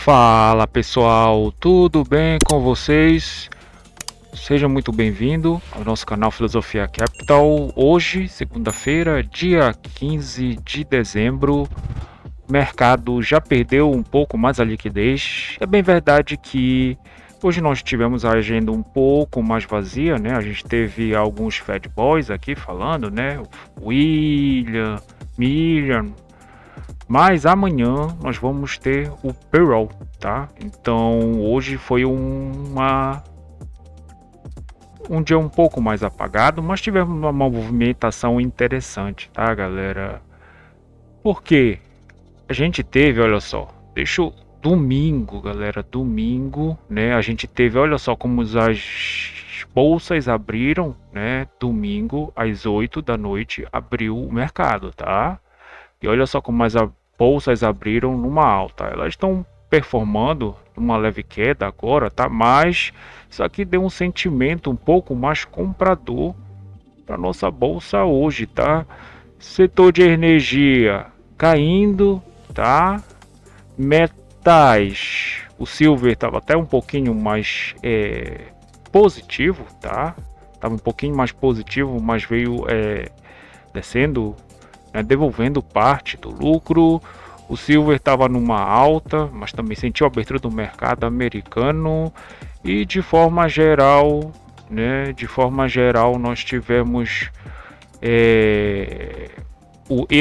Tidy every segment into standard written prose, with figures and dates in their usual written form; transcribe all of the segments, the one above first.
Fala pessoal, tudo bem com vocês? Seja muito bem-vindo ao nosso canal Filosofia Capital. Hoje, segunda-feira, dia 15 de dezembro, o mercado já perdeu um pouco mais a liquidez. É bem verdade que hoje nós tivemos a agenda um pouco mais vazia, né? A gente teve alguns Fed Boys aqui falando, né? O William, Miriam. Mas amanhã nós vamos ter o payroll, tá? Então hoje foi um dia um pouco mais apagado, mas tivemos uma movimentação interessante, tá, galera? Porque a gente teve, olha só, deixa eu domingo, galera, domingo, né? A gente teve, olha só como as bolsas abriram, né? Domingo às 8 da noite abriu o mercado, tá? E olha só como as bolsas abriram numa alta. Elas estão performando numa leve queda agora, tá? Mas isso aqui deu um sentimento um pouco mais comprador para nossa bolsa hoje, tá? Setor de energia caindo, tá? Metais, o silver estava até um pouquinho mais positivo, tá? Tava um pouquinho mais positivo, mas veio descendo, né, devolvendo parte do lucro. O silver estava numa alta, mas também sentiu a abertura do mercado americano e de forma geral, né, nós tivemos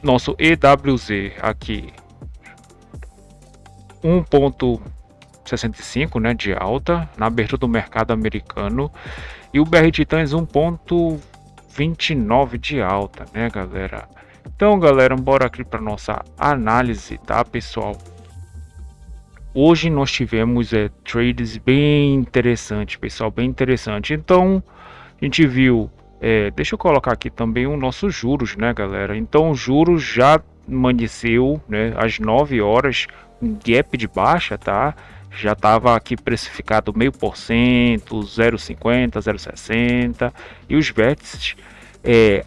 nosso EWZ aqui 1,65, né, de alta na abertura do mercado americano e o BR Titãs 1,29 de alta, né, galera? Então, galera, bora aqui para nossa análise, tá, pessoal? Hoje nós tivemos trades bem interessantes, pessoal, bem interessante. Então, a gente viu, deixa eu colocar aqui também o nosso juros, né, galera? Então, o juros já amanheceu, né, às 9 horas, um gap de baixa, tá? Já estava aqui precificado 0,5%, 0,50, 0,60 e os vértices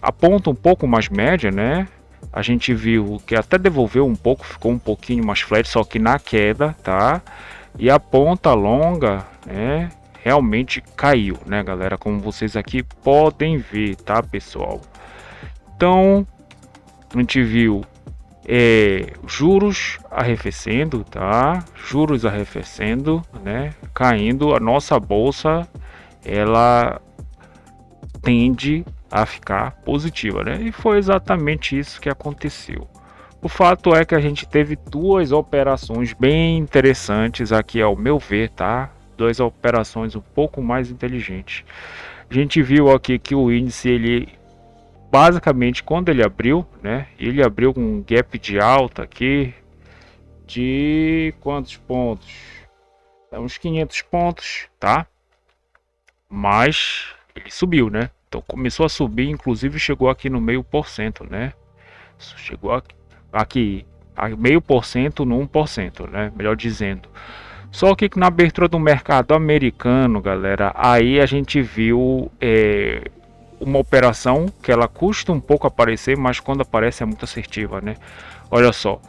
apontam um pouco mais média, né? A gente viu que até devolveu um pouco, ficou um pouquinho mais flat, só que na queda, tá? E a ponta longa, né, realmente caiu, né, galera? Como vocês aqui podem ver, tá, pessoal? Então, a gente viu juros arrefecendo, tá? Juros arrefecendo, né? Caindo, a nossa bolsa, ela tende a ficar positiva, né? E foi exatamente isso que aconteceu. O fato é que a gente teve duas operações bem interessantes aqui ao meu ver, tá? Duas operações um pouco mais inteligentes. A gente viu aqui que o índice, ele basicamente quando ele abriu, né? Ele abriu com um gap de alta aqui de quantos pontos? Uns 500 pontos, tá? Mas ele subiu, né? Então começou a subir, inclusive chegou aqui no 0,5%, né? Chegou aqui a 0,5% no 1%, né? Melhor dizendo. Só que na abertura do mercado americano, galera, aí a gente viu uma operação que ela custa um pouco aparecer, mas quando aparece é muito assertiva, né? Olha só,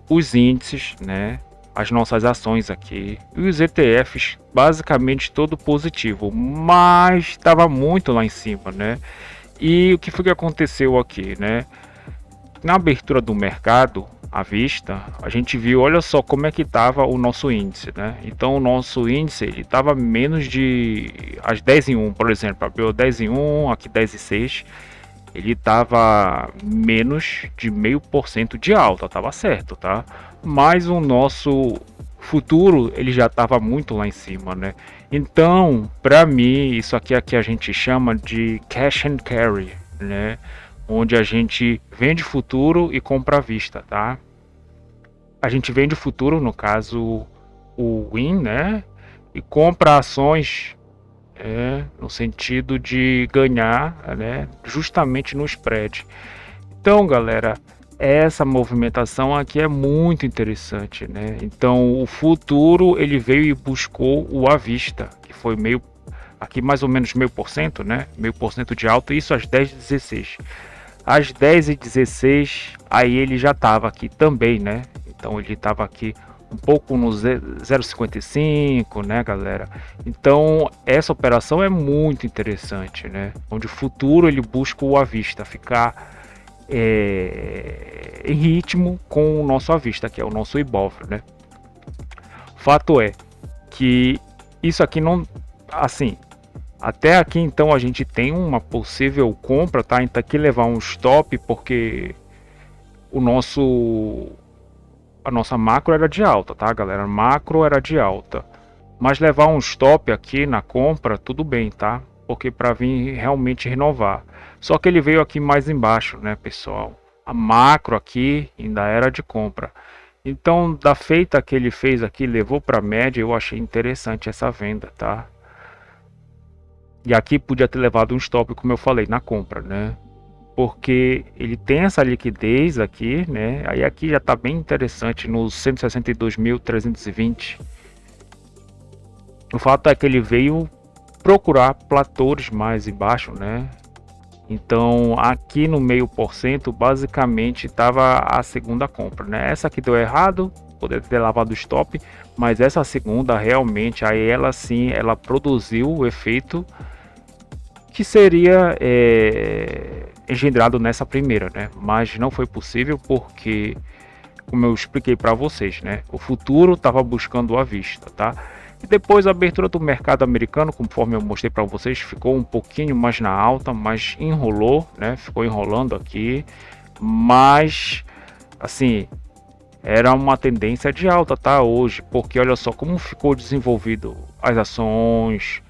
os índices, né? As nossas ações aqui e os ETFs basicamente todo positivo, mas estava muito lá em cima, né? E o que foi que aconteceu aqui, né? Na abertura do mercado à vista, a gente viu, olha só como é que estava o nosso índice, né? Então o nosso índice ele estava menos de as 10 em 1, por exemplo, abriu 10 em 1, aqui 10 em 6. Ele estava menos de 0,5% de alta, estava certo, tá? Mas o nosso futuro ele já estava muito lá em cima, né? Então, para mim, isso aqui é que a gente chama de cash and carry, né? Onde a gente vende futuro e compra à vista, tá? A gente vende futuro, no caso, o win, né? E compra ações no sentido de ganhar, né, justamente no spread. Então, galera, essa movimentação aqui é muito interessante, né? Então, o futuro ele veio e buscou o à vista, que foi aqui mais ou menos 0,5%, né? 0,5% de alta, isso às 10h16. Às 10h16, aí ele já estava aqui também, né? Então ele estava aqui um pouco no 0,55, né, galera? Então essa operação é muito interessante, né? Onde o futuro ele busca o à vista, ficar em ritmo com o nosso à vista, que é o nosso Ibovespa, né? Fato é que isso aqui não, assim, até aqui então a gente tem uma possível compra, tá? Então aqui levar um stop porque a nossa macro era de alta, tá, galera? Macro era de alta. Mas levar um stop aqui na compra, tudo bem, tá? Porque para vir realmente renovar. Só que ele veio aqui mais embaixo, né, pessoal? A macro aqui ainda era de compra. Então, da feita que ele fez aqui, levou para média, eu achei interessante essa venda, tá? E aqui podia ter levado um stop, como eu falei, na compra, né? Porque ele tem essa liquidez aqui, né? Aí aqui já está bem interessante nos 162.320. O fato é que ele veio procurar platôs mais embaixo, né? Então aqui no meio por cento basicamente estava a segunda compra, né? Essa aqui deu errado, poderia ter lavado o stop, mas essa segunda realmente aí ela sim, ela produziu o efeito que seria engendrado nessa primeira, né? Mas não foi possível porque, como eu expliquei para vocês, né? O futuro estava buscando à vista, tá? E depois a abertura do mercado americano, conforme eu mostrei para vocês, ficou um pouquinho mais na alta, mas enrolou, né? Ficou enrolando aqui, mas assim era uma tendência de alta, tá? Hoje, porque olha só como ficou desenvolvido as ações,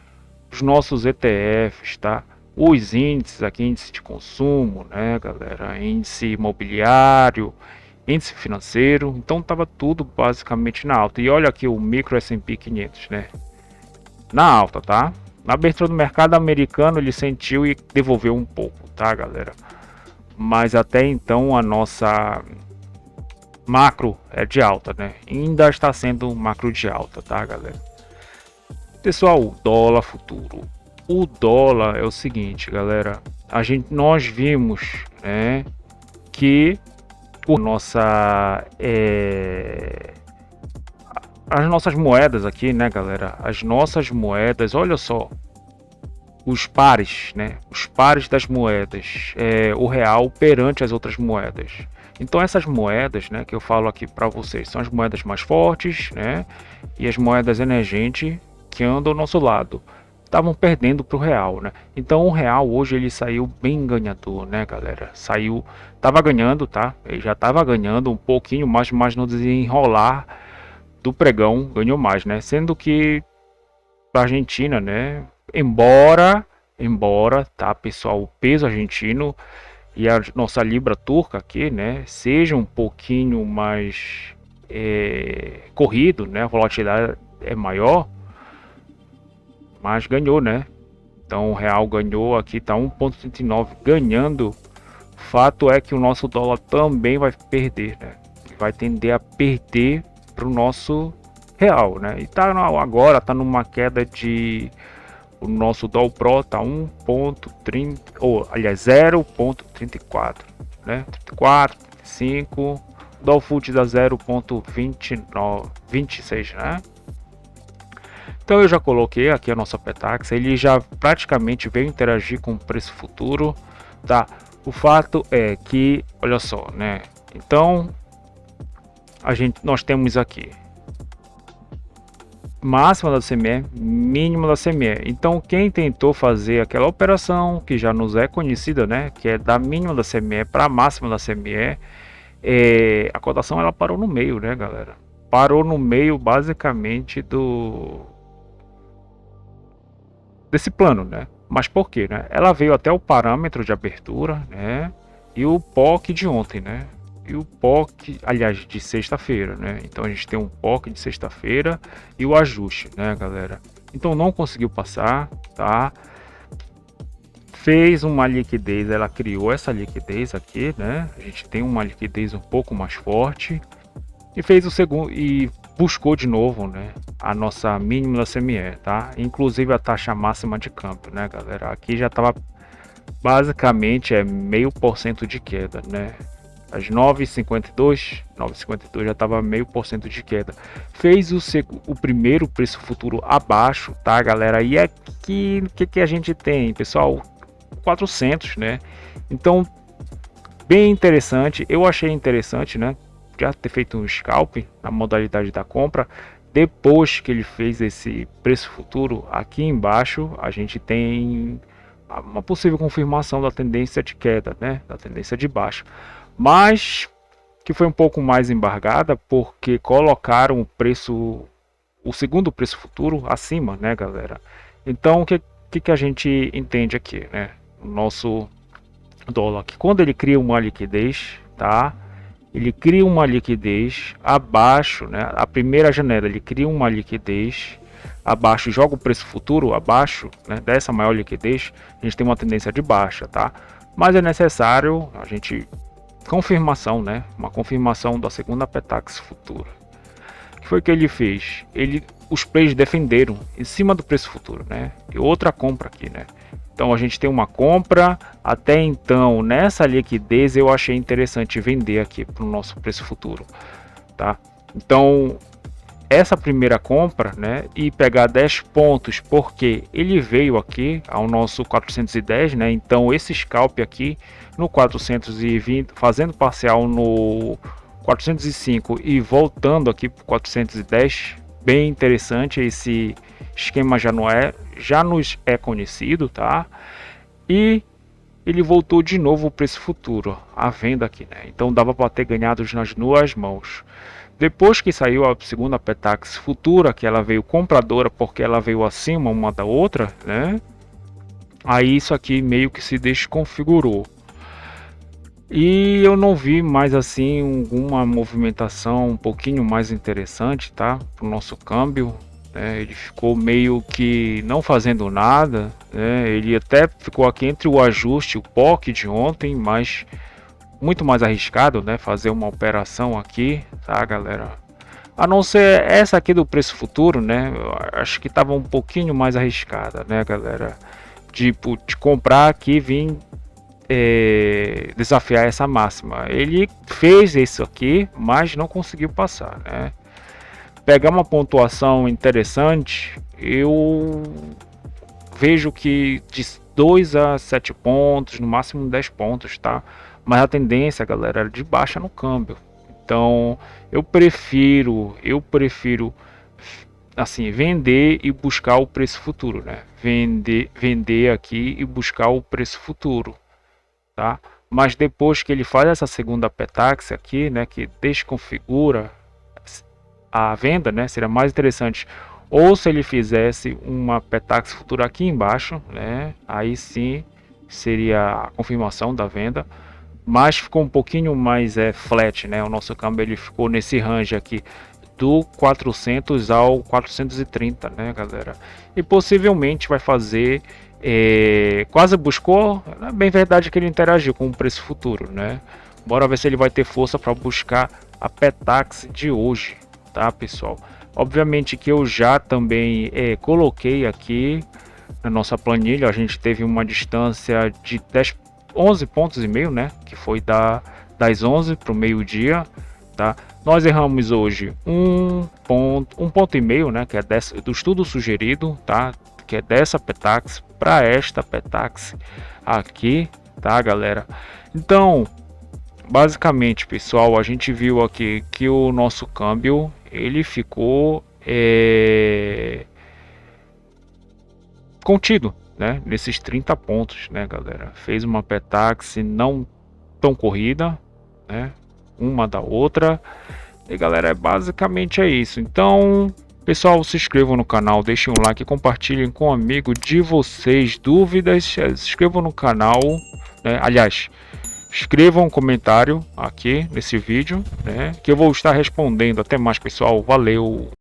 os nossos ETFs, tá? Os índices aqui, índice de consumo, né, galera? Índice imobiliário, índice financeiro, então estava tudo basicamente na alta. E olha aqui o micro S&P 500, né? Na alta, tá? Na abertura do mercado americano ele sentiu e devolveu um pouco, tá, galera? Mas até então a nossa macro é de alta, né? Ainda está sendo macro de alta, tá, galera? Pessoal, dólar futuro. O dólar é o seguinte, galera. Nós vimos, né, que as nossas moedas aqui, né, galera? As nossas moedas, olha só, os pares, né? Os pares das moedas, o real perante as outras moedas. Então essas moedas, né, que eu falo aqui para vocês, são as moedas mais fortes, né? E as moedas emergentes que andam ao nosso lado estavam perdendo para o real, né? Então o real hoje ele saiu bem ganhador, né, galera? Tava ganhando, tá? Ele já tava ganhando um pouquinho mais, mas no desenrolar do pregão ganhou mais, né? Sendo que a Argentina, né? Embora, tá, pessoal, o peso argentino e a nossa libra turca aqui, né, seja um pouquinho mais corrido, né? A volatilidade é maior, mas ganhou, né? Então o real ganhou aqui, tá 1,39 ganhando. Fato é que o nosso dólar também vai perder, né? Vai tender a perder para o nosso real, né? E tá agora tá numa queda de o nosso dólar pro tá 1,30 ou aliás 0,34, né? 34, 35, dólar fut dá 0,2926, né? Então eu já coloquei aqui a nossa Petax, ele já praticamente veio interagir com o preço futuro, tá? O fato é que, olha só, né? Então nós temos aqui máxima da CME, mínima da CME. Então quem tentou fazer aquela operação que já nos é conhecida, né? Que é da mínima da CME para a máxima da CME, a cotação ela parou no meio, né, galera? Parou no meio basicamente desse plano, né? Mas por quê, né? Ela veio até o parâmetro de abertura, né? E o POC de ontem, né? E o POC, aliás, de sexta-feira, né? Então a gente tem um POC de sexta-feira e o ajuste, né, galera? Então não conseguiu passar, tá? Fez uma liquidez, ela criou essa liquidez aqui, né? A gente tem uma liquidez um pouco mais forte e fez o segundo e buscou de novo, né, a nossa mínima da CME, tá? Inclusive a taxa máxima de câmbio, né, galera? Aqui já estava basicamente 0,5% de queda, né? às 9h52, 9h52 já estava meio por cento de queda. Fez o primeiro preço futuro abaixo, tá, galera? E aqui, o que a gente tem, pessoal? 400, né? Então, bem interessante. Eu achei interessante, né? Já ter feito um scalp na modalidade da compra. Depois que ele fez esse preço futuro, aqui embaixo a gente tem uma possível confirmação da tendência de queda, né? Da tendência de baixa. Mas que foi um pouco mais embargada porque colocaram o preço, o segundo preço futuro acima, né, galera? Então, o que a gente entende aqui, né? O nosso dólar, que quando ele cria uma liquidez, tá? Ele cria uma liquidez abaixo, né? A primeira janela ele cria uma liquidez abaixo, joga o preço futuro abaixo, né? Dessa maior liquidez, a gente tem uma tendência de baixa, tá? Mas é necessário a gente confirmação, né? Uma confirmação da segunda Petax futura. O que foi que ele fez? Os players defenderam em cima do preço futuro, né? E outra compra aqui, né? Então a gente tem uma compra. Até então, nessa liquidez, eu achei interessante vender aqui para o nosso preço futuro, tá? Então essa primeira compra, né, e pegar 10 pontos, porque ele veio aqui ao nosso 410, né? Então esse scalp aqui no 420, fazendo parcial no 405 e voltando aqui para 410, bem interessante. Esse esquema já nos é conhecido, tá? E ele voltou de novo o preço futuro, a venda aqui, né? Então dava para ter ganhado nas duas mãos. Depois que saiu a segunda Petax futura, que ela veio compradora porque ela veio acima uma da outra, né? Aí isso aqui meio que se desconfigurou. E eu não vi mais assim alguma movimentação um pouquinho mais interessante, tá? Para o nosso câmbio, né? Ele ficou meio que não fazendo nada, né? Ele até ficou aqui entre o ajuste, o POC de ontem, mas muito mais arriscado, né? Fazer uma operação aqui, tá, galera? A não ser essa aqui do preço futuro, né? Eu acho que estava um pouquinho mais arriscada, né, galera? Tipo, de comprar aqui e vir desafiar essa máxima. Ele fez isso aqui, mas não conseguiu passar, né? Pegar uma pontuação interessante, eu vejo que de 2 a 7 pontos, no máximo 10 pontos, tá? Mas a tendência, galera, era de baixa no câmbio. Então, eu prefiro assim, vender e buscar o preço futuro, né? Vender aqui e buscar o preço futuro, tá? Mas depois que ele faz essa segunda Petax aqui, né, que desconfigura a venda, né, seria mais interessante ou se ele fizesse uma Petax futura aqui embaixo, né, aí sim seria a confirmação da venda, mas ficou um pouquinho mais flat, né? O nosso câmbio ele ficou nesse range aqui do 400 ao 430, né, galera? E possivelmente vai fazer quase buscou, é bem verdade que ele interagiu com o preço futuro, né? Bora ver se ele vai ter força para buscar a Petax de hoje, tá, pessoal? Obviamente que eu já também coloquei aqui na nossa planilha, a gente teve uma distância de 11 pontos e meio, né? Que foi das 11 para o meio-dia, tá? Nós erramos hoje um ponto e meio, né? Que é do estudo sugerido, tá? Que é dessa Petax para esta Petax aqui, tá, galera? Então, basicamente, pessoal, a gente viu aqui que o nosso câmbio ele ficou contido, né, nesses 30 pontos, né, galera? Fez uma Petax não tão corrida, né, uma da outra. E galera, basicamente é isso. Então, pessoal, se inscrevam no canal, deixem um like, compartilhem com um amigo de vocês. Dúvidas, se inscrevam no canal, né? Aliás, escrevam um comentário aqui nesse vídeo, né, que eu vou estar respondendo. Até mais, pessoal, valeu!